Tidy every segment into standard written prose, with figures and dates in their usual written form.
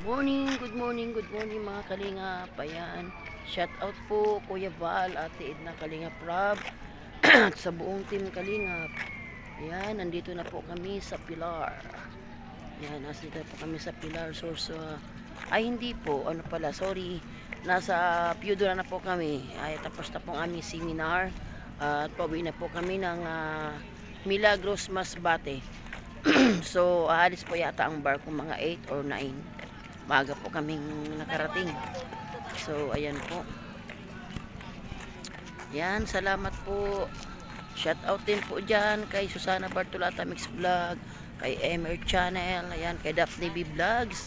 Good morning mga kalingap. Ayan, shout out po Kuya Val, Ate Edna Kalingap Rob at sa buong team Kalingap. Ayan, nandito na po kami sa Pilar. Ayan, nandito na po kami sa Pilar Source. Ay hindi po, ano pala, sorry. Nasa Piudora na po kami. Ay tapos na po ang aming seminar. At pauwi na po kami ng Milagros Masbate. So, aalis po yata ang barko mga 8 or 9. Maaga po kaming nakarating. So, ayan po. Yan, salamat po. Shout out din po dyan kay Susana Bartolata Mix Vlog, kay Emer Channel, ayan, kay Daphne B Vlogs,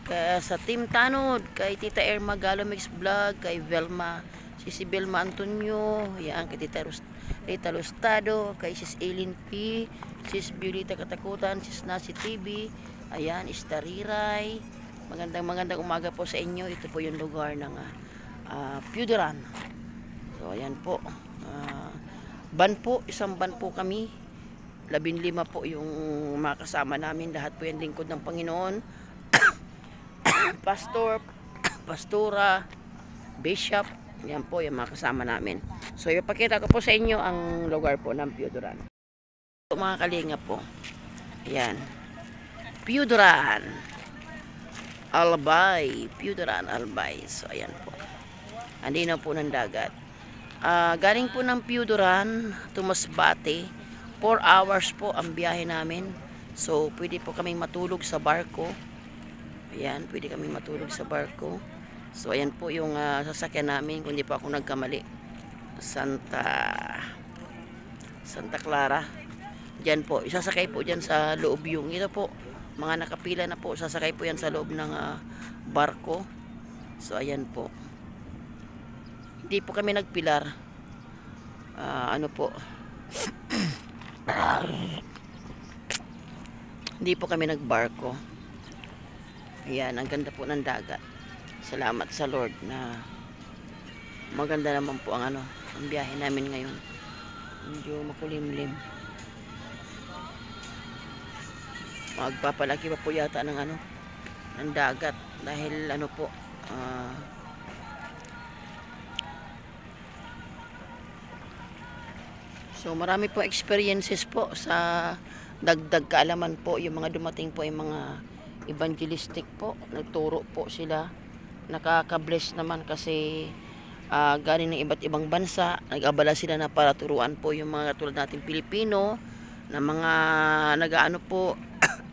kay, sa Team Tanod, kay Tita Erma Galo Mix Vlog, kay Velma, si Belma Antonio, ayan, kay Rita Lustado, kay Sis Eileen P, Sis Violeta Katakutan, Sis Nasi TV, ayan, Istariray. Magandang umaga po sa inyo. Ito po yung lugar ng Piudoran. So ayan po. Ban po, isang ban po kami. 15 po yung mga kasama namin. Lahat po yung lingkod ng Panginoon. Pastor, pastora, bishop. Yan po yung mga kasama namin. So ipakita ko po sa inyo ang lugar po ng Piudoran. Mga kalingap po. Ayan. Piudoran. Albay, Piudoran, Albay. So, ayan po. Andino po ng dagat. Galing po ng Piudoran to Masbate. 4 hours po ang biyahe namin. So, pwede po kaming matulog sa barko. Ayan, pwede kaming matulog sa barko. So, ayan po yung sasakyan namin. Kung di po ako nagkamali. Santa Clara. Diyan po. Isasakay po dyan sa loob yung ito po. Mga nakapila na po, sasakay po yan sa loob ng barko. So ayan po. Hindi po kami nagpilar. Ano po? Hindi po kami nagbarko. Ayan, ang ganda po ng dagat. Salamat sa Lord na maganda naman po ang ang biyahe namin ngayon. Medyo makulimlim. Magpapalaki pa po yata ng ng dagat dahil po so marami po experiences po sa dagdag kaalaman po yung mga dumating po yung mga evangelistic po, nagturo po sila, nakaka-bless naman kasi galing ng iba't ibang bansa, nag-abala sila na para turuan po yung mga tulad natin Pilipino na mga nag-aano po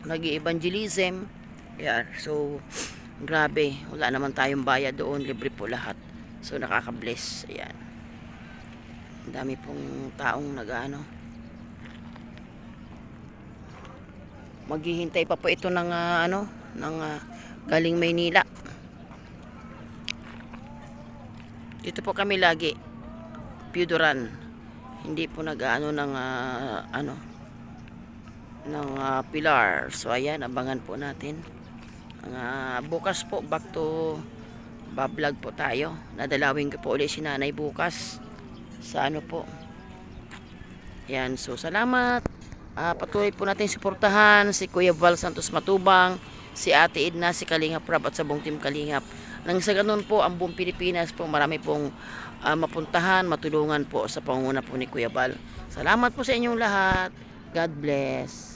nag-evangelism. Yeah, so grabe, wala naman tayong bayad doon, libre po lahat. So nakaka-bless. Ayan. Ang dami pong taong maghihintay pa po ito ng galing Maynila. Dito po kami lagi. Piudoran. Hindi po ng Pilar. So ayan, abangan po natin. Bukas po back to bablog po tayo. Nadalawin ko po ulit si nanay bukas sa po. Ayan, so salamat. Patuloy po natin suportahan si Kuya Val Santos Matubang, si Ate Edna, si Kalingap Rob at sa buong team Kalingap. Nang sa ganun po, ang buong Pilipinas po marami pong mapuntahan, matulungan po sa pangunguna po ni Kuya Val. Salamat po sa inyong lahat. God bless.